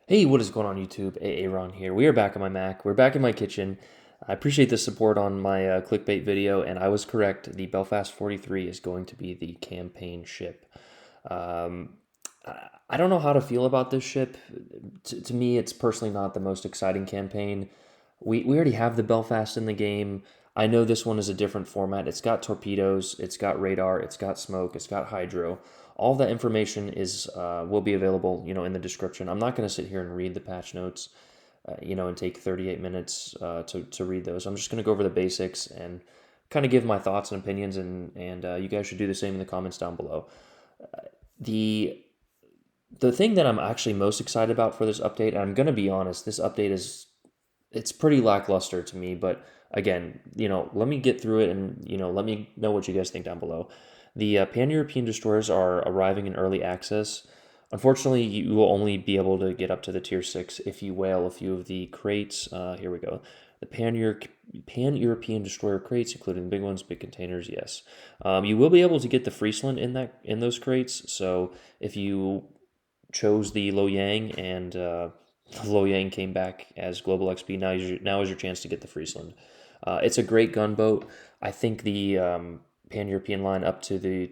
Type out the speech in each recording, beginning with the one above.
Hey, what is going on YouTube? Aaron here. We are back on my Mac. We're back in my kitchen. I appreciate the support on my clickbait video, and I was correct. The Belfast 43 is going to be the campaign ship. Um, I don't know how to feel about this ship. To me, it's personally not the most exciting campaign. We already have the Belfast in the game. I know this one is a different format. It's got torpedoes, it's got radar, it's got smoke, it's got hydro. All that information is will be available, in the description. I'm not going to sit here and read the patch notes, and take 38 minutes to read those. I'm just going to go over the basics and kind of give my thoughts and opinions, and you guys should do the same in the comments down below. The the thing that I'm actually most excited about for this update, and I'm going to be honest, this update it's pretty lackluster to me, but again, let me get through it and, let me know what you guys think down below. The Pan-European destroyers are arriving in early access. Unfortunately, you will only be able to get up to the tier 6 if you whale a few of the crates. Here we go. The Pan-European destroyer crates, including the big ones, big containers, yes. You will be able to get the Friesland in those crates. So if you chose the Lo Yang and Lo Yang came back as Global XP, now is your chance to get the Friesland. It's a great gunboat. I think the Pan European line up to the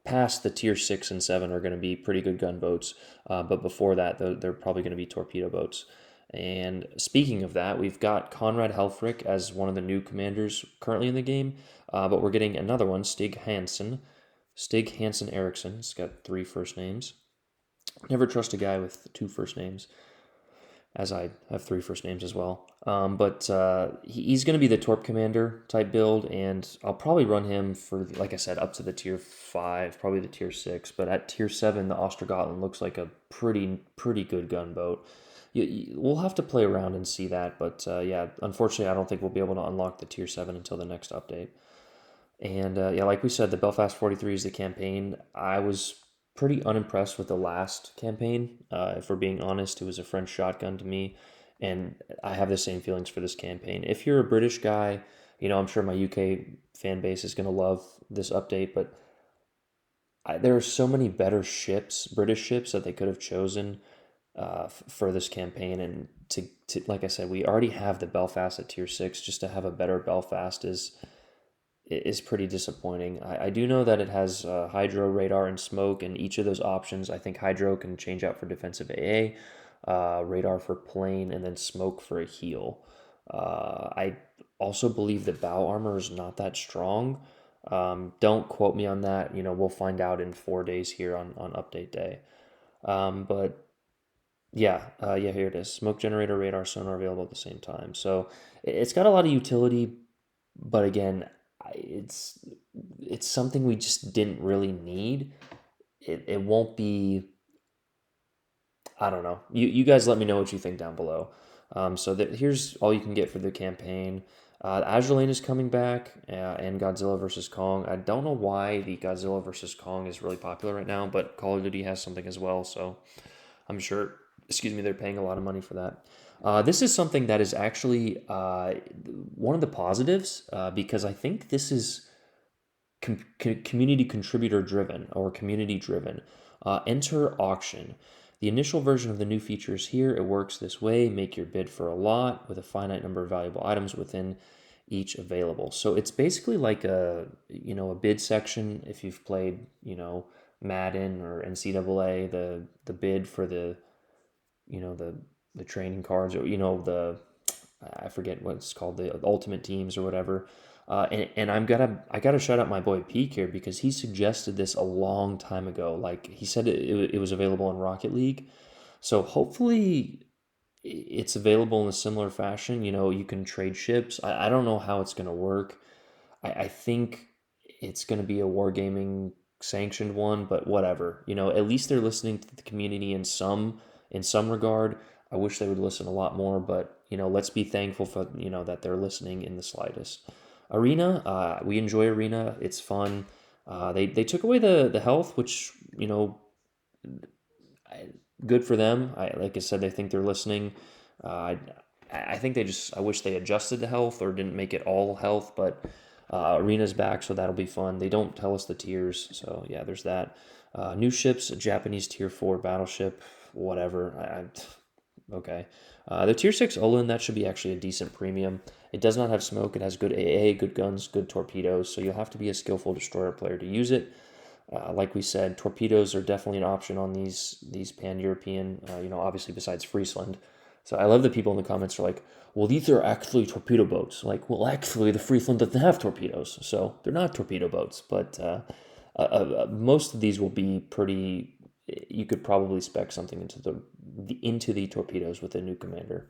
past the tier 6 and 7 are going to be pretty good gunboats, but before that they're probably going to be torpedo boats. And speaking of that, we've got Conrad Helfrich as one of the new commanders currently in the game, but we're getting another one, Stig Hansen. Stig Hansen Eriksson. He's got 3 first names. Never trust a guy with 2 first names, as I have 3 first names as well. But he's going to be the Torp Commander type build, and I'll probably run him for, like I said, up to the tier 5, probably the tier 6. But at tier 7, the Ostergotland looks like a pretty good gunboat. We'll have to play around and see that, but yeah, unfortunately, I don't think we'll be able to unlock the tier 7 until the next update. And yeah, like we said, the Belfast 43 is the campaign. I was pretty unimpressed with the last campaign. If we're being honest, it was a French shotgun to me. And I have the same feelings for this campaign. If you're a British guy, I'm sure my UK fan base is going to love this update, but there are so many better ships, British ships, that they could have chosen for this campaign. And like I said, we already have the Belfast at tier 6. Just to have a better Belfast is pretty disappointing. I do know that it has hydro, radar, and smoke, and each of those options, I think hydro can change out for defensive AA, radar for plane, and then smoke for a heal. I also believe that bow armor is not that strong. Don't quote me on that. We'll find out in 4 days here on update day. But yeah, here it is. Smoke generator, radar, sonar available at the same time. So it's got a lot of utility, but again, it's something we just didn't really need. It won't be. I don't know. You guys let me know what you think down below. Here's all you can get for the campaign. Azure Lane is coming back, and Godzilla versus Kong. I don't know why the Godzilla versus Kong is really popular right now, but Call of Duty has something as well, so I'm sure, excuse me, they're paying a lot of money for that. This is something that is actually one of the positives, because I think this is community contributor driven or community driven. Enter auction. The initial version of the new feature is here. It works this way: make your bid for a lot with a finite number of valuable items within each available. So it's basically like a bid section. If you've played Madden or NCAA, the bid for the training cards, or the I forget what it's called, the Ultimate Teams or whatever. And I gotta shout out my boy Peak here, because he suggested this a long time ago. Like, he said it was available in Rocket League, so hopefully it's available in a similar fashion. You can trade ships. I don't know how it's gonna work. I think it's gonna be a wargaming sanctioned one, but whatever. At least they're listening to the community in some regard. I wish they would listen a lot more, but let's be thankful for that they're listening in the slightest. Arena, we enjoy Arena. It's fun. They took away the health, which good for them. Like I said, they think they're listening. I think I wish they adjusted the health or didn't make it all health, but Arena's back, so that'll be fun. They don't tell us the tiers, so yeah, there's that. New ships, a Japanese tier 4 battleship, whatever. Okay. The Tier 6 Olin, that should be actually a decent premium. It does not have smoke. It has good AA, good guns, good torpedoes, so you'll have to be a skillful destroyer player to use it. Like we said, torpedoes are definitely an option on these pan-European, obviously besides Friesland. So I love that people in the comments are like, well, these are actually torpedo boats. Like, well, actually, the Friesland doesn't have torpedoes, so they're not torpedo boats. But most of these will be pretty. You could probably spec something into the torpedoes with a new commander.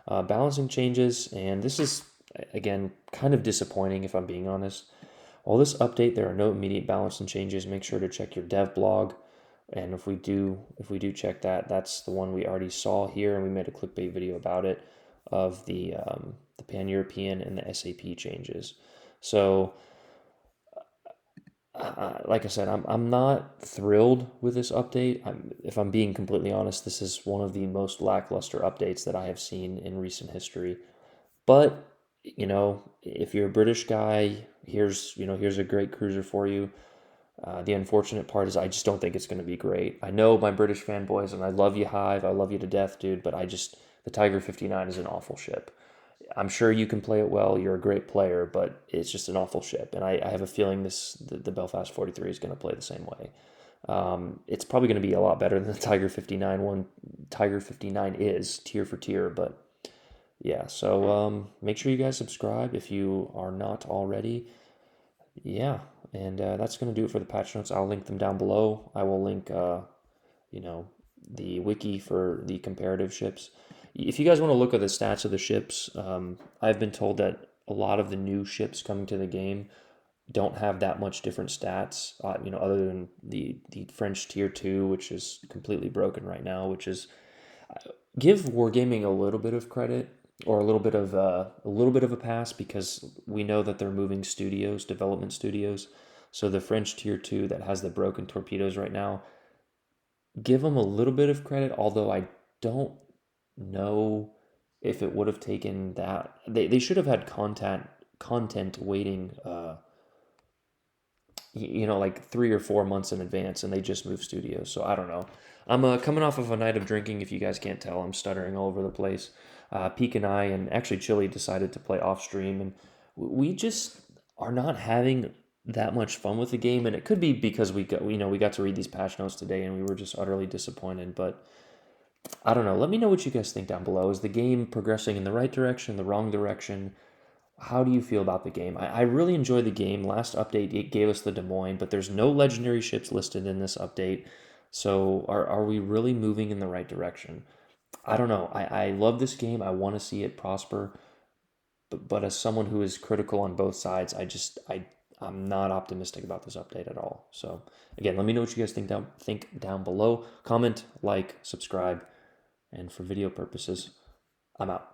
Balancing changes, and this is again kind of disappointing if I'm being honest. While this update, there are no immediate balancing changes. Make sure to check your dev blog, and if we do check that, that's the one we already saw here, and we made a clickbait video about it of the Pan European and the SAP changes. So like I said, I'm not thrilled with this update. If I'm being completely honest, this is one of the most lackluster updates that I have seen in recent history. But if you're a British guy, here's a great cruiser for you. The unfortunate part is I just don't think it's going to be great. I know my British fanboys, and I love you, Hive. I love you to death, dude. But the Tiger 59 is an awful ship. I'm sure you can play it well. You're a great player, but it's just an awful ship. And I have a feeling the Belfast 43 is going to play the same way. It's probably going to be a lot better than the Tiger 59 one. Tiger 59 is tier for tier, but yeah. So make sure you guys subscribe if you are not already. Yeah, and that's going to do it for the patch notes. I'll link them down below. I will link, you know, the wiki for the comparative ships. If you guys want to look at the stats of the ships, I've been told that a lot of the new ships coming to the game don't have that much different stats, other than the French Tier 2, which is completely broken right now, which is give Wargaming a little bit of credit or a little bit of a pass because we know that they're moving studios, development studios. So the French Tier 2 that has the broken torpedoes right now, give them a little bit of credit, although I don't know if it would have taken that. They should have had content waiting like 3 or 4 months in advance, and they just moved studios. So I don't know. I'm coming off of a night of drinking. If you guys can't tell, I'm stuttering all over the place. Peak and I, and actually Chili, decided to play off stream, and we just are not having that much fun with the game. And it could be because we got to read these patch notes today, and we were just utterly disappointed. But I don't know. Let me know what you guys think down below. Is the game progressing in the right direction, the wrong direction? How do you feel about the game? I really enjoy the game. Last update, it gave us the Des Moines, but there's no legendary ships listed in this update. So are we really moving in the right direction? I don't know. I love this game. I want to see it prosper. But as someone who is critical on both sides, I'm not optimistic about this update at all. So again, let me know what you guys think down below. Comment, like, subscribe, and for video purposes, I'm out.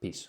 Peace.